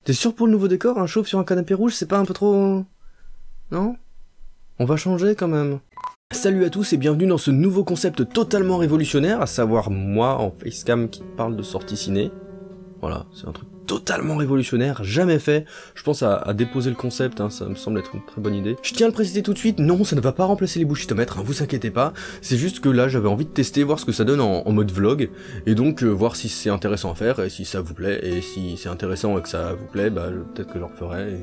T'es sûr pour le nouveau décor, un chauve sur un canapé rouge, c'est pas un peu trop... Non? On va changer quand même. Salut à tous et bienvenue dans ce nouveau concept totalement révolutionnaire, à savoir moi en facecam qui parle de sortie ciné. Voilà, c'est un truc totalement révolutionnaire, jamais fait. Je pense à déposer le concept, hein, ça me semble être une très bonne idée. Je tiens à le préciser tout de suite, non, ça ne va pas remplacer les bullshitomètres, hein, vous inquiétez pas. C'est juste que là, j'avais envie de tester, voir ce que ça donne en mode vlog, et donc voir si c'est intéressant à faire, et si ça vous plaît, et si c'est intéressant et que ça vous plaît, bah peut-être que j'en referai, et...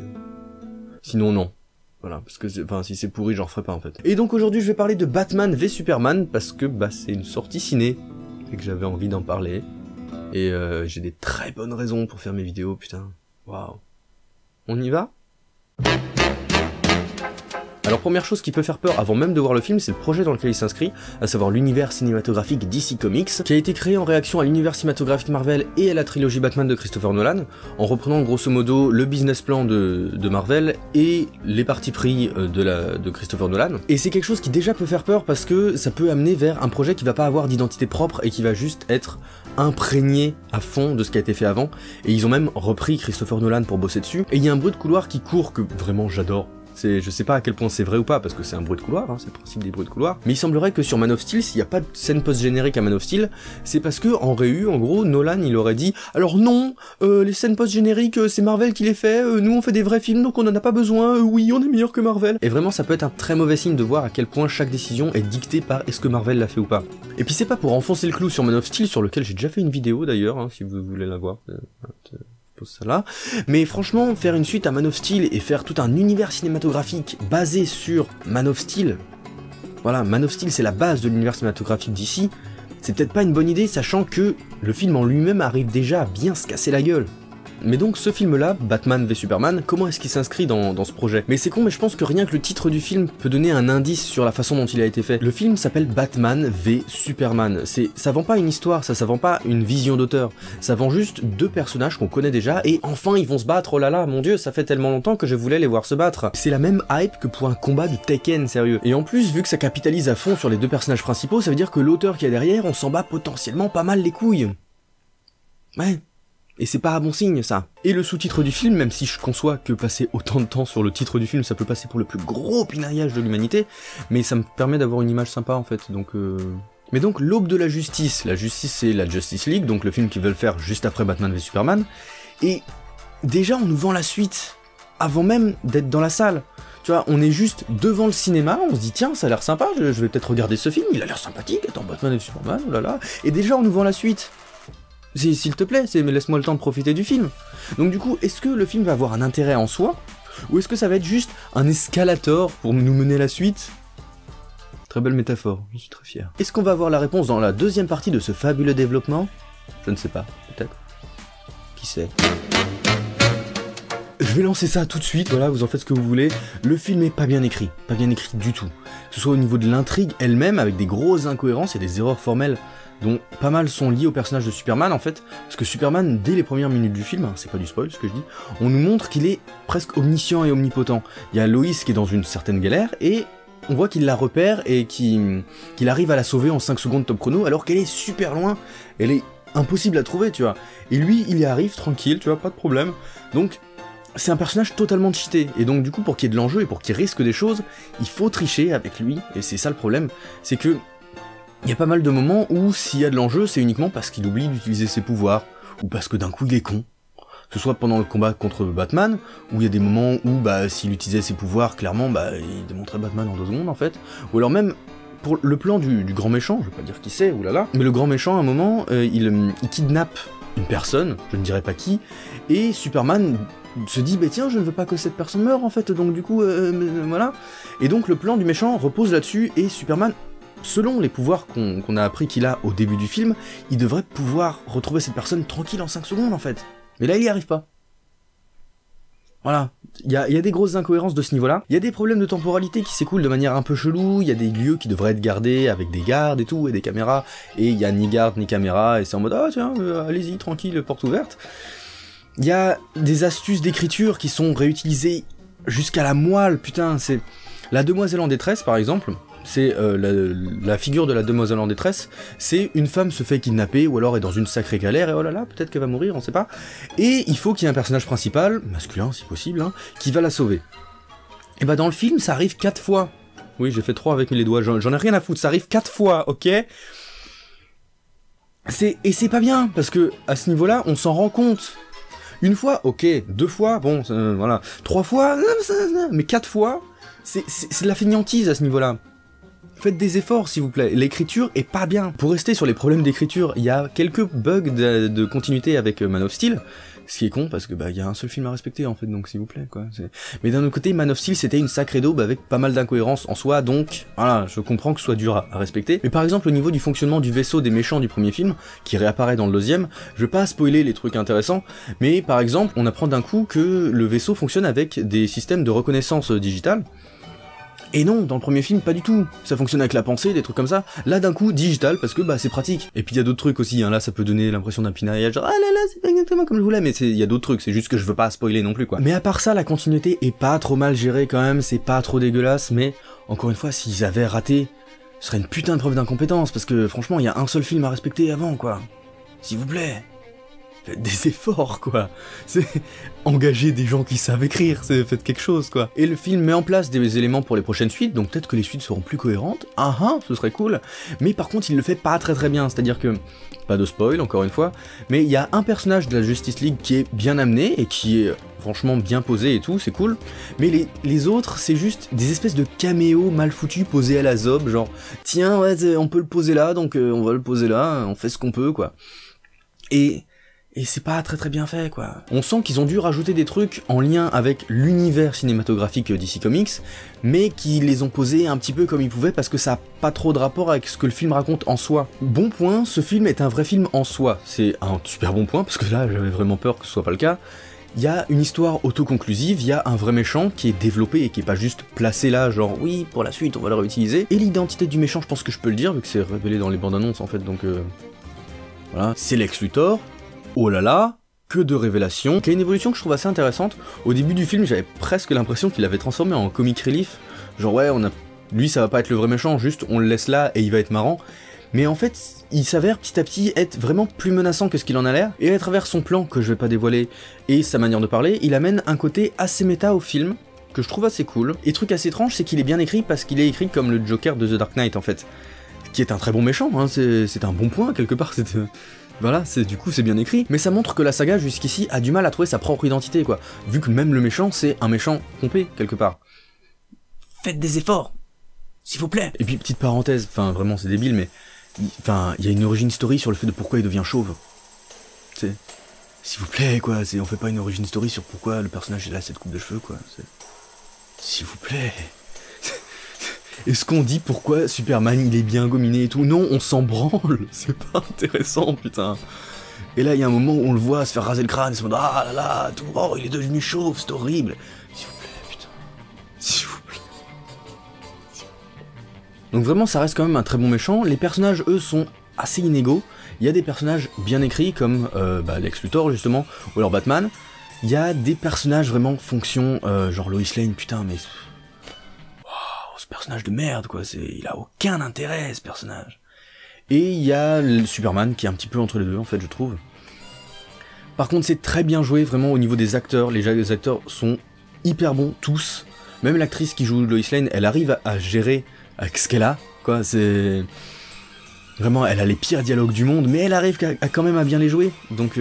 sinon non. Voilà, parce que si c'est pourri, j'en referai pas en fait. Et donc aujourd'hui, je vais parler de Batman v Superman, parce que bah c'est une sortie ciné, et que j'avais envie d'en parler. Et j'ai des très bonnes raisons pour faire mes vidéos, putain. Waouh. On y va ? Alors première chose qui peut faire peur avant même de voir le film, c'est le projet dans lequel il s'inscrit, à savoir l'univers cinématographique DC Comics, qui a été créé en réaction à l'univers cinématographique Marvel et à la trilogie Batman de Christopher Nolan, en reprenant grosso modo le business plan de Marvel et les partis pris de Christopher Nolan. Et c'est quelque chose qui déjà peut faire peur parce que ça peut amener vers un projet qui va pas avoir d'identité propre et qui va juste être imprégné à fond de ce qui a été fait avant, et ils ont même repris Christopher Nolan pour bosser dessus, et il y a un bruit de couloir qui court que vraiment j'adore. Je sais pas à quel point c'est vrai ou pas, parce que c'est un bruit de couloir, hein, c'est le principe des bruits de couloir, mais il semblerait que sur Man of Steel, s'il n'y a pas de scène post-générique à Man of Steel, c'est parce que, en gros, Nolan, il aurait dit « Alors non, les scènes post-génériques, c'est Marvel qui les fait, nous on fait des vrais films, donc on en a pas besoin, oui, on est meilleur que Marvel ». Et vraiment, ça peut être un très mauvais signe de voir à quel point chaque décision est dictée par est-ce que Marvel l'a fait ou pas. Et puis c'est pas pour enfoncer le clou sur Man of Steel, sur lequel j'ai déjà fait une vidéo d'ailleurs, hein, si vous voulez la voir. Ça là. Mais franchement, faire une suite à Man of Steel et faire tout un univers cinématographique basé sur Man of Steel, voilà, Man of Steel c'est la base de l'univers cinématographique d'ici, c'est peut-être pas une bonne idée, sachant que le film en lui-même arrive déjà à bien se casser la gueule. Mais donc ce film-là, Batman v Superman, comment est-ce qu'il s'inscrit dans ce projet? Mais c'est con, mais je pense que rien que le titre du film peut donner un indice sur la façon dont il a été fait. Le film s'appelle Batman v Superman. Ça vend pas une histoire, ça vend pas une vision d'auteur. Ça vend juste deux personnages qu'on connaît déjà, et enfin ils vont se battre, oh là là, mon dieu, ça fait tellement longtemps que je voulais les voir se battre. C'est la même hype que pour un combat de Tekken, sérieux. Et en plus, vu que ça capitalise à fond sur les deux personnages principaux, ça veut dire que l'auteur qui est derrière, on s'en bat potentiellement pas mal les couilles. Ouais. Et c'est pas un bon signe, ça. Et le sous-titre du film, même si je conçois que passer autant de temps sur le titre du film, ça peut passer pour le plus gros pinaillage de l'humanité, mais ça me permet d'avoir une image sympa, en fait, donc Mais donc, l'aube de la justice c'est la Justice League, donc le film qu'ils veulent faire juste après Batman v Superman, et déjà on nous vend la suite, avant même d'être dans la salle. Tu vois, on est juste devant le cinéma, on se dit tiens, ça a l'air sympa, je vais peut-être regarder ce film, il a l'air sympathique, attends, Batman v Superman, oh là là, et déjà on nous vend la suite. S'il te plaît, mais laisse-moi le temps de profiter du film. Donc du coup, est-ce que le film va avoir un intérêt en soi, ou est-ce que ça va être juste un escalator pour nous mener la suite? Très belle métaphore, je suis très fier. Est-ce qu'on va avoir la réponse dans la deuxième partie de ce fabuleux développement? Je ne sais pas, peut-être. Qui sait? Je vais lancer ça tout de suite, voilà, vous en faites ce que vous voulez. Le film est pas bien écrit du tout. Que ce soit au niveau de l'intrigue elle-même, avec des grosses incohérences et des erreurs formelles, dont pas mal sont liés au personnage de Superman en fait, parce que Superman, dès les premières minutes du film, hein, c'est pas du spoil ce que je dis, on nous montre qu'il est presque omniscient et omnipotent. Il y a Lois qui est dans une certaine galère, et on voit qu'il la repère et qu'il arrive à la sauver en 5 secondes top chrono, alors qu'elle est super loin, elle est impossible à trouver, tu vois. Et lui, il y arrive tranquille, tu vois, pas de problème. Donc, c'est un personnage totalement cheaté, et donc du coup, pour qu'il y ait de l'enjeu et pour qu'il risque des choses, il faut tricher avec lui, et c'est ça le problème, c'est que il y a pas mal de moments où s'il y a de l'enjeu, c'est uniquement parce qu'il oublie d'utiliser ses pouvoirs, ou parce que d'un coup il est con. Que ce soit pendant le combat contre Batman, où il y a des moments où bah s'il utilisait ses pouvoirs, clairement bah il démontrait Batman en 2 secondes en fait. Ou alors même pour le plan du grand méchant, je vais pas dire qui c'est, oulala, mais le grand méchant à un moment, il kidnappe une personne, je ne dirais pas qui, et Superman se dit bah tiens je ne veux pas que cette personne meure en fait, donc du coup voilà. Et donc le plan du méchant repose là-dessus, et Superman, selon les pouvoirs qu'on a appris qu'il a au début du film, il devrait pouvoir retrouver cette personne tranquille en 5 secondes en fait. Mais là il y arrive pas. Voilà, il y a des grosses incohérences de ce niveau-là, il y a des problèmes de temporalité qui s'écoulent de manière un peu chelou, il y a des lieux qui devraient être gardés avec des gardes et tout, et des caméras, et il y a ni garde ni caméra, et c'est en mode ah tiens, allez-y, tranquille, porte ouverte. Il y a des astuces d'écriture qui sont réutilisées jusqu'à la moelle, putain, c'est... La demoiselle en détresse par exemple, c'est la figure de la demoiselle en détresse, c'est une femme se fait kidnapper, ou alors est dans une sacrée galère, et oh là là, peut-être qu'elle va mourir, on sait pas, et il faut qu'il y ait un personnage principal, masculin si possible, hein, qui va la sauver. Et bah dans le film, ça arrive 4 fois. Oui, j'ai fait 3 avec les doigts, j'en ai rien à foutre, ça arrive 4 fois, ok? Et c'est pas bien, parce que à ce niveau-là, on s'en rend compte. Une fois, ok, 2 fois, bon, voilà, 3 fois, mais 4 fois, c'est de la fainéantise à ce niveau-là. Faites des efforts, s'il vous plaît. L'écriture est pas bien. Pour rester sur les problèmes d'écriture, il y a quelques bugs de continuité avec Man of Steel, ce qui est con, parce que bah il y a un seul film à respecter, en fait, donc s'il vous plaît, quoi. Mais d'un autre côté, Man of Steel, c'était une sacrée daube avec pas mal d'incohérences en soi, donc, voilà, je comprends que ce soit dur à respecter. Mais par exemple, au niveau du fonctionnement du vaisseau des méchants du premier film, qui réapparaît dans le deuxième, je vais pas spoiler les trucs intéressants, mais par exemple, on apprend d'un coup que le vaisseau fonctionne avec des systèmes de reconnaissance digitale. Et non, dans le premier film, pas du tout. Ça fonctionne avec la pensée, des trucs comme ça. Là, d'un coup, digital, parce que bah c'est pratique. Et puis il y a d'autres trucs aussi, hein. Là, ça peut donner l'impression d'un pinaillage, genre ah là là, c'est pas exactement comme je voulais, mais il y a d'autres trucs, c'est juste que je veux pas spoiler non plus, quoi. Mais à part ça, la continuité est pas trop mal gérée quand même, c'est pas trop dégueulasse, mais encore une fois, s'ils avaient raté, ce serait une putain de preuve d'incompétence, parce que franchement, il y a un seul film à respecter avant, quoi. S'il vous plaît. Faites des efforts, quoi. C'est engager des gens qui savent écrire, faites quelque chose, quoi. Et le film met en place des éléments pour les prochaines suites, donc peut-être que les suites seront plus cohérentes. Ah ah, ce serait cool. Mais par contre, il le fait pas très bien, c'est-à-dire que, pas de spoil, encore une fois, mais il y a un personnage de la Justice League qui est bien amené, et qui est franchement bien posé et tout, c'est cool. Mais les autres, c'est juste des espèces de caméos mal foutus posés à la zob, genre, tiens, ouais, on peut le poser là, donc on va le poser là, on fait ce qu'on peut, quoi. Et c'est pas très bien fait, quoi. On sent qu'ils ont dû rajouter des trucs en lien avec l'univers cinématographique DC Comics, mais qui les ont posés un petit peu comme ils pouvaient parce que ça a pas trop de rapport avec ce que le film raconte en soi. Bon point, ce film est un vrai film en soi. C'est un super bon point, parce que là, j'avais vraiment peur que ce soit pas le cas. Il y a une histoire autoconclusive, il y a un vrai méchant qui est développé et qui est pas juste placé là, genre oui, pour la suite, on va le réutiliser. Et l'identité du méchant, je pense que je peux le dire, vu que c'est révélé dans les bandes annonces en fait, donc voilà. C'est Lex Luthor. Oh là là, que de révélations, qui a une évolution que je trouve assez intéressante. Au début du film, j'avais presque l'impression qu'il avait transformé en comic relief, genre ouais, lui ça va pas être le vrai méchant, juste on le laisse là et il va être marrant. Mais en fait, il s'avère petit à petit être vraiment plus menaçant que ce qu'il en a l'air, et à travers son plan, que je vais pas dévoiler, et sa manière de parler, il amène un côté assez méta au film, que je trouve assez cool. Et truc assez étrange, c'est qu'il est bien écrit parce qu'il est écrit comme le Joker de The Dark Knight en fait, qui est un très bon méchant, hein, c'est un bon point quelque part, voilà, du coup c'est bien écrit, mais ça montre que la saga jusqu'ici a du mal à trouver sa propre identité, quoi, vu que même le méchant c'est un méchant pompé, quelque part. Faites des efforts, s'il vous plaît. Et puis petite parenthèse, enfin vraiment c'est débile, mais enfin il y a une origin story sur le fait de pourquoi il devient chauve. C'est, s'il vous plaît, quoi, on fait pas une origin story sur pourquoi le personnage il a cette coupe de cheveux, quoi. S'il vous plaît. Est-ce qu'on dit pourquoi Superman il est bien gominé et tout? Non, on s'en branle, c'est pas intéressant, putain. Et là, il y a un moment où on le voit se faire raser le crâne, et se dire ah là là, tout, oh, il est devenu chauve, c'est horrible. S'il vous plaît, putain. S'il vous plaît. Donc vraiment, ça reste quand même un très bon méchant. Les personnages, eux, sont assez inégaux. Il y a des personnages bien écrits, comme Lex Luthor, justement, ou alors Batman. Il y a des personnages vraiment fonction, genre Lois Lane, putain, mais... personnage de merde, quoi, il a aucun intérêt, ce personnage. Et il y a le Superman qui est un petit peu entre les deux, en fait, je trouve. Par contre, c'est très bien joué, vraiment, au niveau des acteurs. Les acteurs sont hyper bons, tous. Même l'actrice qui joue Lois Lane, elle arrive à gérer avec ce qu'elle a, quoi, c'est... Vraiment, elle a les pires dialogues du monde, mais elle arrive quand même à bien les jouer. Donc,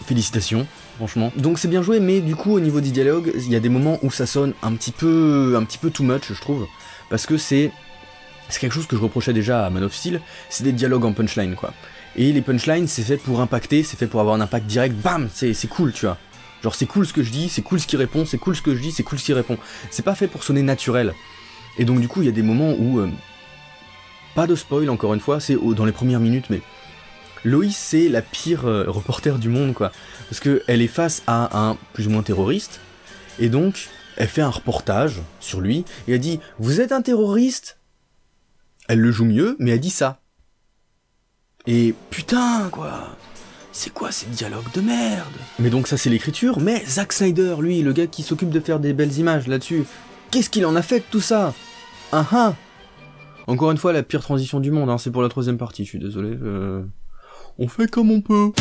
félicitations, franchement. Donc c'est bien joué, mais du coup, au niveau des dialogues, il y a des moments où ça sonne un petit peu too much, je trouve. Parce que c'est quelque chose que je reprochais déjà à Man of Steel, c'est des dialogues en punchline, quoi. Et les punchlines, c'est fait pour impacter, c'est fait pour avoir un impact direct, bam, c'est cool, tu vois. Genre c'est cool ce que je dis, c'est cool ce qui répond, c'est cool ce que je dis, c'est cool ce qui répond. C'est pas fait pour sonner naturel. Et donc du coup, il y a des moments où... pas de spoil, encore une fois, c'est dans les premières minutes, mais... Lois, c'est la pire reporter du monde, quoi. Parce qu'elle est face à un plus ou moins terroriste, et donc... elle fait un reportage sur lui, et elle dit « Vous êtes un terroriste ?» Elle le joue mieux, mais elle dit ça. Et putain, quoi, c'est quoi ces dialogues de merde? Mais donc ça c'est l'écriture, mais Zack Snyder, lui, le gars qui s'occupe de faire des belles images là-dessus, qu'est-ce qu'il en a fait de tout ça? Ah ah. Encore une fois, la pire transition du monde, hein, c'est pour la 3ème partie, je suis désolé. On fait comme on peut.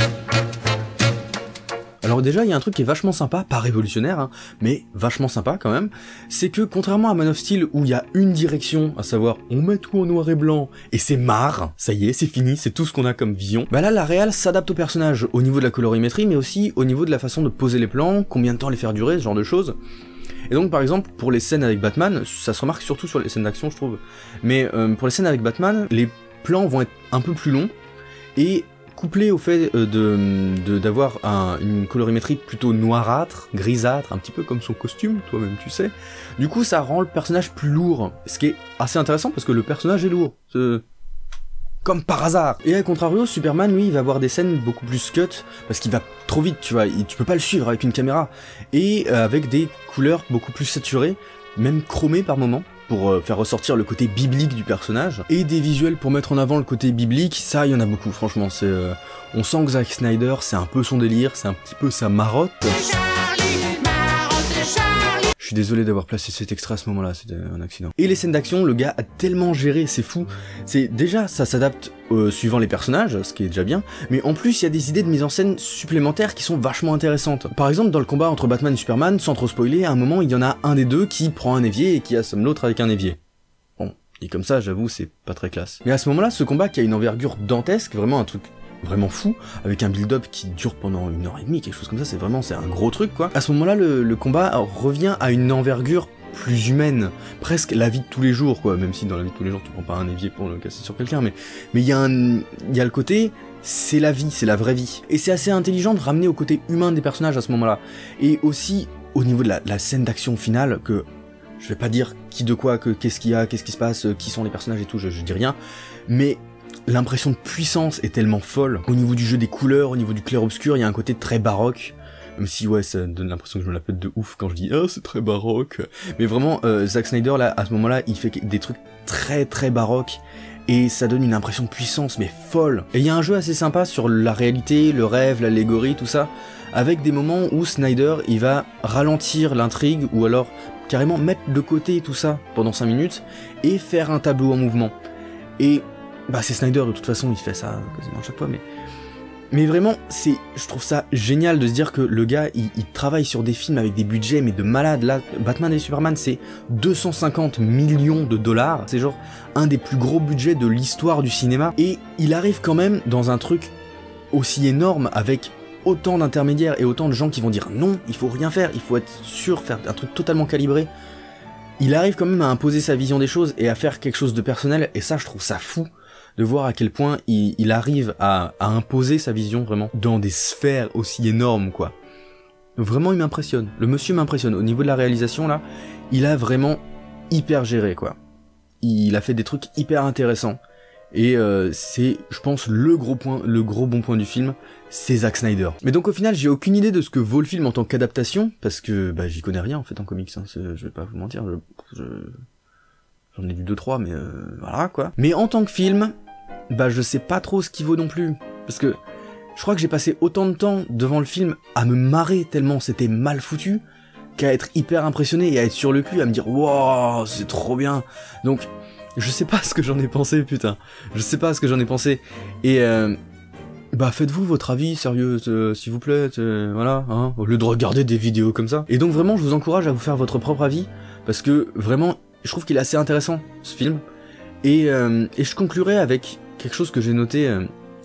Alors déjà, il y a un truc qui est vachement sympa, pas révolutionnaire, hein, mais vachement sympa quand même, c'est que contrairement à Man of Steel où il y a une direction, à savoir on met tout en noir et blanc, et c'est marre, ça y est, c'est fini, c'est tout ce qu'on a comme vision, bah là la réal s'adapte au personnage au niveau de la colorimétrie, mais aussi au niveau de la façon de poser les plans, combien de temps les faire durer, ce genre de choses. Et donc par exemple, pour les scènes avec Batman, ça se remarque surtout sur les scènes d'action je trouve, mais pour les scènes avec Batman, les plans vont être un peu plus longs, et couplé au fait d'avoir une colorimétrie plutôt noirâtre, grisâtre, un petit peu comme son costume, toi-même tu sais, du coup ça rend le personnage plus lourd, ce qui est assez intéressant parce que le personnage est lourd, comme par hasard. Et à contrario, Superman, lui, il va avoir des scènes beaucoup plus cut, parce qu'il va trop vite, tu vois, tu peux pas le suivre avec une caméra, et avec des couleurs beaucoup plus saturées, même chromées par moments, pour faire ressortir le côté biblique du personnage, et des visuels pour mettre en avant le côté biblique, ça, il y en a beaucoup, franchement, c'est... on sent que Zack Snyder, c'est un peu son délire, c'est un petit peu sa marotte. Je suis désolé d'avoir placé cet extrait à ce moment-là, c'était un accident. Et les scènes d'action, le gars a tellement géré, c'est fou. C'est déjà, ça s'adapte suivant les personnages, ce qui est déjà bien, mais en plus, il y a des idées de mise en scène supplémentaires qui sont vachement intéressantes. Par exemple, dans le combat entre Batman et Superman, sans trop spoiler, à un moment, il y en a un des deux qui prend un évier et qui assomme l'autre avec un évier. Bon, et comme ça, j'avoue, c'est pas très classe. Mais à ce moment-là, ce combat qui a une envergure dantesque, vraiment un truc vraiment fou, avec un build-up qui dure pendant 1h30, quelque chose comme ça, c'est un gros truc quoi. À ce moment-là, le combat revient à une envergure plus humaine, presque la vie de tous les jours quoi, même si dans la vie de tous les jours tu prends pas un évier pour le casser sur quelqu'un, mais il y a le côté, c'est la vie, c'est la vraie vie. Et c'est assez intelligent de ramener au côté humain des personnages à ce moment-là. Et aussi, au niveau de la scène d'action finale, que je vais pas dire qui de quoi, qu'est-ce qu'il y a, qu'est-ce qui se passe, qui sont les personnages et tout, je dis rien, mais l'impression de puissance est tellement folle. Au niveau du jeu des couleurs, au niveau du clair-obscur, il y a un côté très baroque. Même si ouais, ça donne l'impression que je me la pète de ouf quand je dis « Ah, c'est très baroque ». Mais vraiment, Zack Snyder, là, à ce moment-là, il fait des trucs très très baroques. Et ça donne une impression de puissance, mais folle. Et il y a un jeu assez sympa sur la réalité, le rêve, l'allégorie, tout ça. Avec des moments où Snyder, il va ralentir l'intrigue, ou alors carrément mettre de côté tout ça pendant 5 minutes, et faire un tableau en mouvement. Et bah c'est Snyder de toute façon, il fait ça quasiment à chaque fois, mais vraiment, je trouve ça génial de se dire que le gars, il travaille sur des films avec des budgets, mais de malade. Là, Batman et Superman, c'est 250 millions de dollars, c'est genre un des plus gros budgets de l'histoire du cinéma, et il arrive quand même dans un truc aussi énorme, avec autant d'intermédiaires et autant de gens qui vont dire non, il faut rien faire, il faut être sûr, faire un truc totalement calibré. Il arrive quand même à imposer sa vision des choses et à faire quelque chose de personnel, et ça, je trouve ça fou de voir à quel point il arrive à imposer sa vision vraiment dans des sphères aussi énormes quoi. Vraiment il m'impressionne, le monsieur m'impressionne, au niveau de la réalisation là, il a vraiment hyper géré quoi. Il a fait des trucs hyper intéressants, et c'est je pense le gros bon point du film, c'est Zack Snyder. Mais donc au final j'ai aucune idée de ce que vaut le film en tant qu'adaptation, parce que bah j'y connais rien en fait en comics, hein. Je vais pas vous mentir, j'en ai vu 2-3 mais voilà quoi. Mais en tant que film, bah je sais pas trop ce qu'il vaut non plus, parce que je crois que j'ai passé autant de temps devant le film à me marrer tellement c'était mal foutu, qu'à être hyper impressionné et à être sur le cul, à me dire wow c'est trop bien. Donc je sais pas ce que j'en ai pensé putain, je sais pas ce que j'en ai pensé, et bah faites-vous votre avis sérieux s'il vous plaît, voilà hein, au lieu de regarder des vidéos comme ça. Et donc vraiment je vous encourage à vous faire votre propre avis, parce que vraiment je trouve qu'il est assez intéressant ce film, et je conclurai avec quelque chose que j'ai noté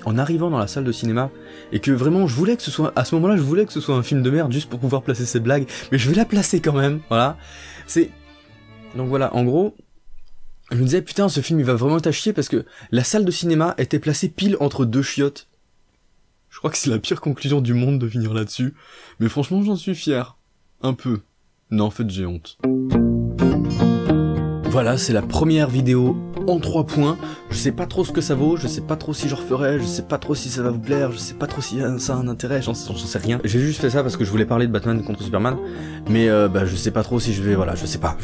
en arrivant dans la salle de cinéma, et que vraiment je voulais que ce soit, à ce moment-là je voulais que ce soit un film de merde juste pour pouvoir placer cette blague, mais je vais la placer quand même, voilà. Donc voilà, en gros, je me disais putain ce film il va vraiment être à chier, parce que la salle de cinéma était placée pile entre deux chiottes. Je crois que c'est la pire conclusion du monde de finir là-dessus, mais franchement j'en suis fier. Un peu. Non en fait j'ai honte. Voilà, c'est la première vidéo en 3 points, je sais pas trop ce que ça vaut, je sais pas trop si je referai, je sais pas trop si ça va vous plaire, je sais pas trop si ça a un intérêt, j'en sais rien. J'ai juste fait ça parce que je voulais parler de Batman contre Superman, mais bah je sais pas trop si je vais, voilà, je sais pas,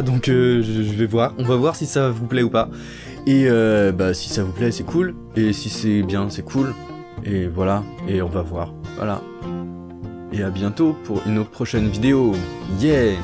donc je vais voir, on va voir si ça vous plaît ou pas, et bah si ça vous plaît c'est cool, et si c'est bien c'est cool, et voilà, et on va voir, voilà. Et à bientôt pour une prochaine vidéo, yeah!